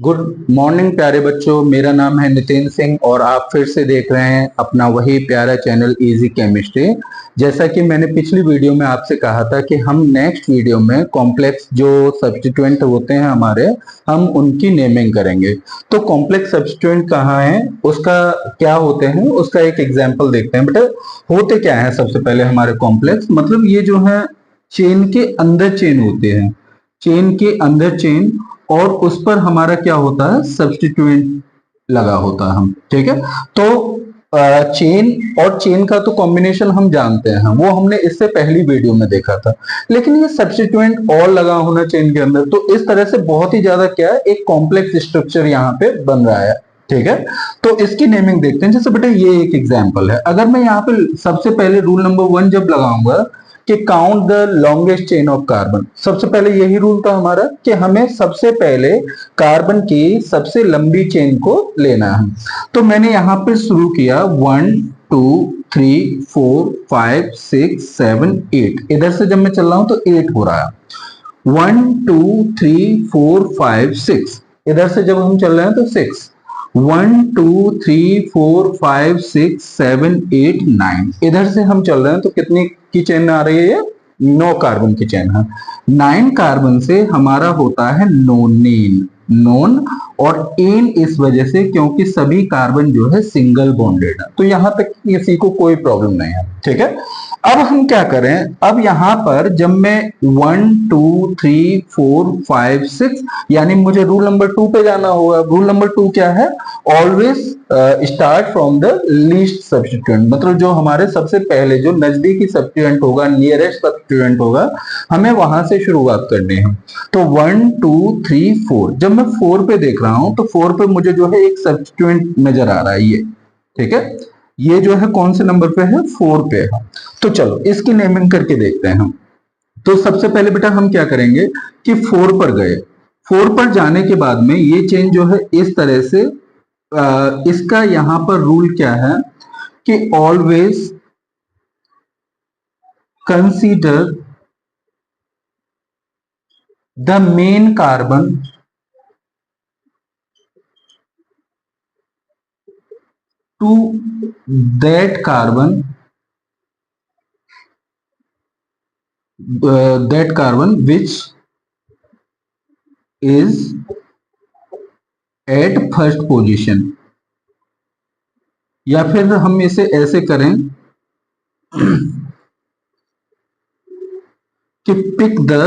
Good morning प्यारे बच्चों, मेरा नाम है नितिन सिंह और आप फिर से देख रहे हैं अपना वही प्यारा चैनल इजी केमिस्ट्री। जैसा कि मैंने पिछली वीडियो में आपसे कहा था कि हम नेक्स्ट वीडियो में कॉम्प्लेक्स जो सब्स्टिट्यूएंट होते हैं हमारे, हम उनकी नेमिंग करेंगे। तो कॉम्प्लेक्स सब्स्टिट्यूएंट कहाँ है, उसका क्या होते हैं, उसका एक एग्जाम्पल देखते हैं। बेटा होते क्या है, सबसे पहले हमारे कॉम्प्लेक्स मतलब ये जो है चेन के अंदर चेन होते हैं, चेन के अंदर चेन, और उस पर हमारा क्या होता है, सब्स्टिट्यूएंट लगा होता है। हम ठीक है। तो चेन और चेन का तो कॉम्बिनेशन हम जानते हैं, वो हमने इससे पहली वीडियो में देखा था। लेकिन ये सब्स्टिट्यूएंट और लगा होना चेन के अंदर, तो इस तरह से बहुत ही ज्यादा क्या है, एक कॉम्प्लेक्स स्ट्रक्चर यहाँ पे बन रहा है। ठीक है। तो इसकी नेमिंग देखते हैं। जैसे बेटा ये एक एग्जाम्पल है, अगर मैं यहाँ पे सबसे पहले रूल नंबर 1 जब लगाऊंगा कि count the longest chain of carbon, सबसे पहले यही रूल था हमारा कि हमें सबसे पहले कार्बन की सबसे लंबी चेन को लेना है। तो मैंने यहां पर शुरू किया 1 2 3 4 5 6 7 8, इधर से जब मैं चल रहा हूं तो 8 हो रहा है। 1 2 3 4 5 6, इधर से जब हम चल रहे हैं तो 6। 1 2 3 4 5 6 7 8 9, इधर से हम चल रहे हैं तो कितनी की चेन आ रही है, ये 9 कार्बन की चेन है। 9 कार्बन से हमारा होता है नोनेन, नोन और एन इस वजह से क्योंकि सभी कार्बन जो है सिंगल बॉन्डेड है, तो यहां तक किसी को कोई प्रॉब्लम नहीं है। ठीक है। अब हम क्या करें, अब यहां पर जब मैं 1 2 3 4 5 6, यानी मुझे रूल नंबर 2 पे जाना होगा। रूल नंबर 2 क्या है, always start from the least substituent, मतलब जो हमारे सबसे पहले जो नजदीकी सब्स्टिट्यूएंट होगा, नियरेस्ट सब्स्टिट्यूएंट होगा, हमें वहां से शुरुआत करनी है। तो 1 2 3 4, जब मैं 4 पे देख रहा हूं तो 4 पे मुझे जो है एक सब्स्टिट्यूएंट नजर आ रहा है, ये ठीक है। ये जो है कौन से नंबर पे है, 4 पे है। तो चलो इसकी नेमिंग करके देखते हैं हम। तो सबसे पहले बेटा हम क्या करेंगे कि 4 पर गए, 4 पर जाने के बाद में ये चेन जो है इस तरह से, इसका यहां पर रूल क्या है कि always consider the main carbon to that carbon, which is at first position, या फिर हम इसे ऐसे करें कि pick the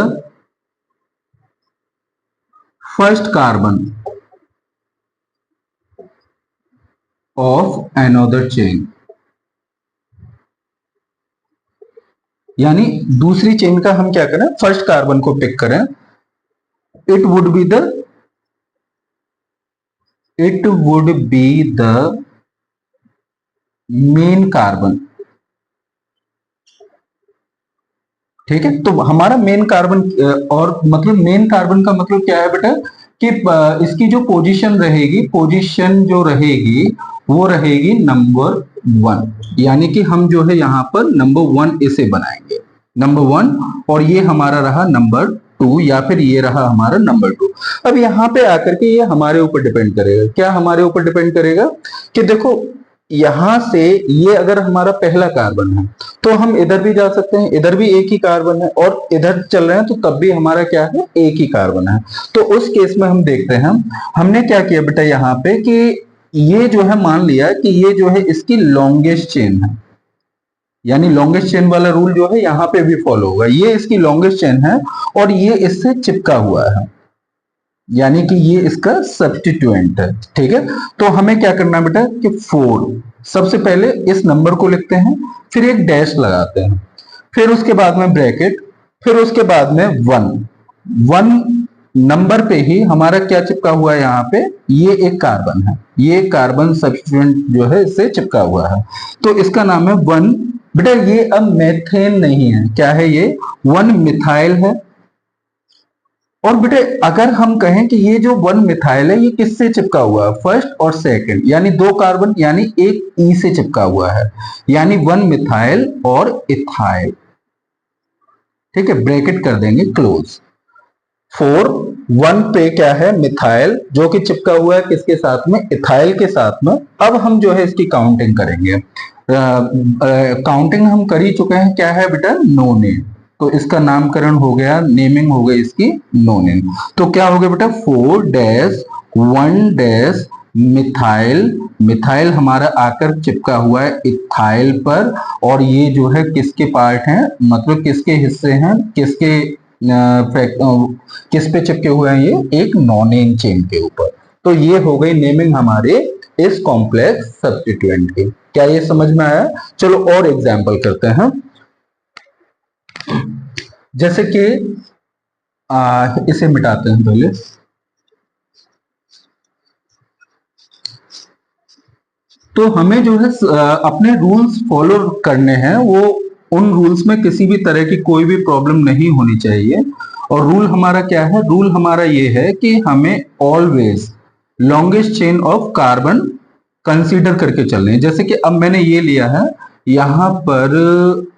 first carbon of another chain, यानी दूसरी चेन का हम क्या करें, फर्स्ट कार्बन को पिक करें। It would be the main carbon. ठीक है। तो हमारा मेन कार्बन, और मतलब मेन कार्बन का मतलब क्या है बेटा कि इसकी जो पोजीशन रहेगी, पोजीशन जो रहेगी वो रहेगी नंबर 1, यानी कि हम जो है यहाँ पर नंबर 1 इसे बनाएंगे, नंबर 1, और ये हमारा रहा नंबर 2, या फिर ये रहा हमारा नंबर 2। अब यहाँ पे आकर के ये हमारे ऊपर डिपेंड करेगा, क्या हमारे ऊपर डिपेंड करेगा कि देखो यहां से ये अगर हमारा पहला कार्बन है तो हम इधर भी जा सकते हैं, इधर भी एक ही कार्बन है, और इधर चल रहे हैं तो तब भी हमारा क्या है, एक ही कार्बन है। तो उस केस में हम देखते हैं, हमने क्या किया बेटा यहाँ पे कि ये जो है मान लिया कि ये जो है इसकी लॉन्गेस्ट चेन है, यानी लॉन्गेस्ट चेन वाला रूल जो है यहाँ पे भी फॉलो होगा। ये इसकी लॉन्गेस्ट चेन है और ये इससे चिपका हुआ है, यानी कि ये इसका सब्स्टिट्यूएंट है। ठीक है। तो हमें क्या करना है बेटा कि 4, सबसे पहले इस नंबर को लिखते हैं, फिर एक डैश लगाते हैं, फिर उसके बाद में ब्रैकेट, फिर उसके बाद में 1, 1 नंबर पे ही हमारा क्या चिपका हुआ है, यहाँ पे ये एक कार्बन है, ये कार्बन सब्स्टिट्यूएंट जो है इससे चिपका हुआ है, तो इसका नाम है 1। बेटा ये अब मेथेन नहीं है, क्या है ये, 1 मिथाइल है। और बेटे अगर हम कहें कि ये जो 1 मिथाइल है ये किससे चिपका हुआ है, फर्स्ट और सेकंड, यानी 2 कार्बन, यानी एक ई से चिपका हुआ है, यानी 1 मिथाइल और इथाइल। ठीक है, ब्रैकेट कर देंगे क्लोज। 4 1 पे क्या है मिथाइल जो कि चिपका हुआ है किसके साथ में, इथाइल के साथ में। अब हम जो है इसकी काउंटिंग करेंगे। काउंटिंग हम कर ही चुके हैं, क्या है बेटा, नोनेन। तो इसका नामकरण हो गया, नेमिंग हो गई इसकी नोनेन। तो क्या हो गया बेटा, 4 डैश 1 डैश मिथाइल। मिथाइल हमारा आकर चिपका हुआ है इथाइल पर, और ये जो है किसके पार्ट हैं, मतलब किसके हिस्से हैं, किसके किस पे चिपके हुए हैं, ये एक नॉनेन चेन के ऊपर। तो ये हो गई नेमिंग हमारे इस कॉम्प्लेक्स सब्स्टिट्यूएंट की। क्या ये समझ में आया? चलो और एग्जांपल करते हैं। जैसे कि इसे मिटाते हैं पहले। तो हमें जो है अपने रूल्स फॉलो करने हैं, वो उन रूल्स में किसी भी तरह की कोई भी प्रॉब्लम नहीं होनी चाहिए। और रूल हमारा क्या है, रूल हमारा ये है कि हमें always longest chain of carbon consider करके चलने हैं। जैसे कि अब मैंने ये लिया है यहां पर,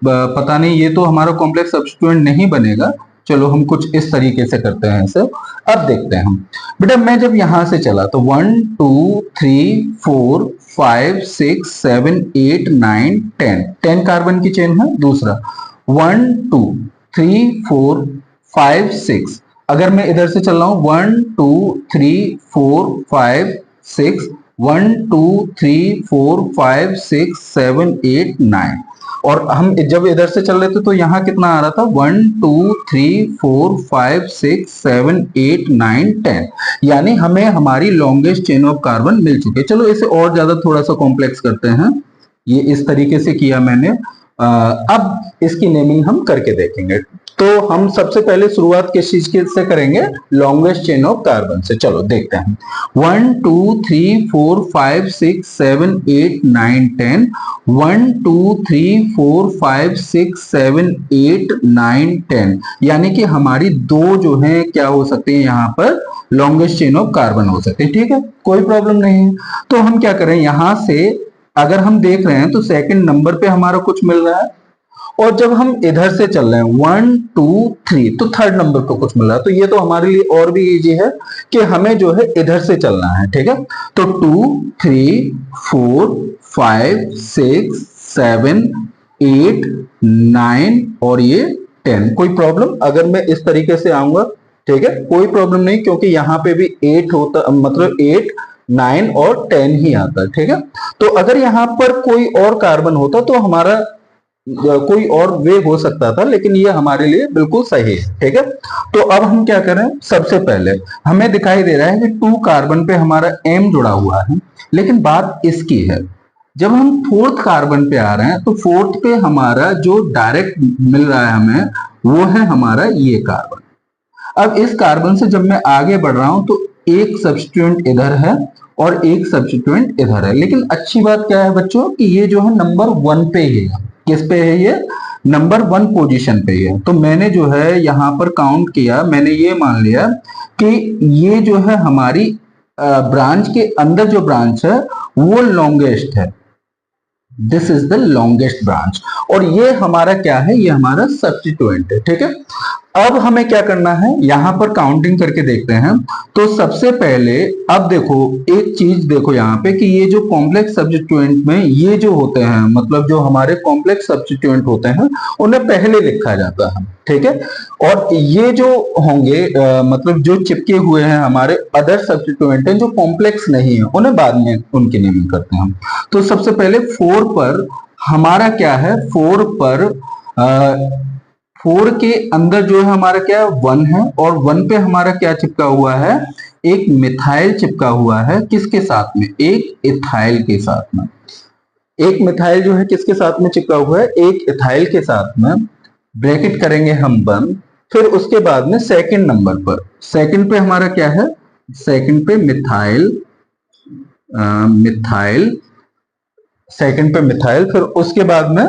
पता नहीं ये तो हमारा कॉम्प्लेक्स सब्स्टिट्यूएंट नहीं बनेगा। चलो हम कुछ इस तरीके से करते हैं इसे। अब देखते हैं हम, बेटा मैं जब यहां से चला तो 1 2 3 4 5 6 7 8 9 10 कार्बन की चेन है। दूसरा 1 2 3 4 5 6, अगर मैं इधर से चल रहा हूं 1 2 3 4 5 6, 1 2 3 4 5 6 7 8 9, और हम जब इधर से चल रहे थे तो यहाँ कितना आ रहा था, 1 2 3 4 5 6 7 8 9 10, यानी हमें हमारी लॉन्गेस्ट चेन ऑफ कार्बन मिल चुके। चलो इसे और ज्यादा थोड़ा सा कॉम्प्लेक्स करते हैं। ये इस तरीके से किया मैंने। अब इसकी नेमिंग हम करके देखेंगे। तो हम सबसे पहले शुरुआत किस चीज के से करेंगे, लॉन्गेस्ट चेन ऑफ कार्बन से। चलो देखते हैं। 1 2 3 4 5 6 7 8 9 10, 1 2 3 4 5 6 7 8 9 10, यानी कि हमारी दो जो है क्या हो सकते हैं, यहाँ पर लॉन्गेस्ट चेन ऑफ कार्बन हो सकते हैं। ठीक है, कोई प्रॉब्लम नहीं है। तो हम क्या करें, यहां से अगर हम देख रहे हैं तो सेकंड नंबर पे हमारा कुछ मिल रहा है, और जब हम इधर से चल रहे हैं 1 2 3 तो थर्ड नंबर पे कुछ मिल रहा है। तो ये तो हमारे लिए और भी इजी है कि हमें जो है इधर से चलना है। ठीक है, तो 2 3 4 5 6 7 8 9 और ये 10। कोई प्रॉब्लम अगर मैं इस तरीके से आऊंगा? ठीक है, कोई प्रॉब्लम नहीं, क्योंकि यहाँ पे भी 8 होता, मतलब 8 9 और 10 ही आता है। ठीक है, तो अगर यहाँ पर कोई और कार्बन होता तो हमारा कोई और वे हो सकता था, लेकिन ये हमारे लिए बिल्कुल सही है। ठीक है, तो अब हम क्या करें, सबसे पहले हमें दिखाई दे रहा है कि 2 कार्बन पे हमारा M जुड़ा हुआ है, लेकिन बात इसकी है, जब हम फोर्थ कार्बन पे आ रहे हैं तो फोर्थ पे हमारा जो डायरेक्ट मिल रहा है हमें, वो है हमारा ये कार्बन। अब इस कार्बन से जब मैं आगे बढ़ रहा हूं तो एक सब्स्टिट्यूएंट इधर है और एक सब्स्टिट्यूएंट इधर है, लेकिन अच्छी बात क्या है बच्चों कि ये जो है नंबर 1 पे ही है। किस पे है ये, नंबर 1 पोजीशन पे है। तो मैंने जो है यहां पर काउंट किया, मैंने ये मान लिया कि ये जो है हमारी ब्रांच के अंदर जो ब्रांच है वो लॉन्गेस्ट है। This is the longest branch, और ये हमारा क्या है, ये हमारा सब्स्टिट्यूएंट है। ठीक है, अब हमें क्या करना है, यहां पर काउंटिंग करके देखते हैं। तो सबसे पहले अब देखो एक चीज देखो यहाँ पे कि ये जो कॉम्प्लेक्स सब्स्टिट्यूएंट में ये जो होते हैं, मतलब जो हमारे कॉम्प्लेक्स सब्स्टिट्यूएंट होते हैं उन्हें पहले लिखा जाता है। ठीक है, और ये जो होंगे मतलब जो चिपके हुए हैं हमारे अदर सब्स्टिट्यूएंट हैं जो कॉम्प्लेक्स नहीं है, उन्हें बाद में उनकी नेमिंग करते हैं हम। तो सबसे पहले 4 पर हमारा क्या है, 4 पर 4 के अंदर जो है हमारा क्या है, 1 है, और 1 पे हमारा क्या चिपका हुआ है, एक मिथाइल चिपका हुआ है। किसके साथ में, एक इथाइल के साथ में। एक मिथाइल जो है किसके साथ में चिपका हुआ है, एक इथाइल के साथ में। ब्रैकेट करेंगे हम बंद। फिर उसके बाद में सेकंड नंबर पर, सेकंड पे हमारा क्या है, सेकंड पे मिथाइल, मिथाइल, सेकंड पे मिथाइल। फिर उसके बाद में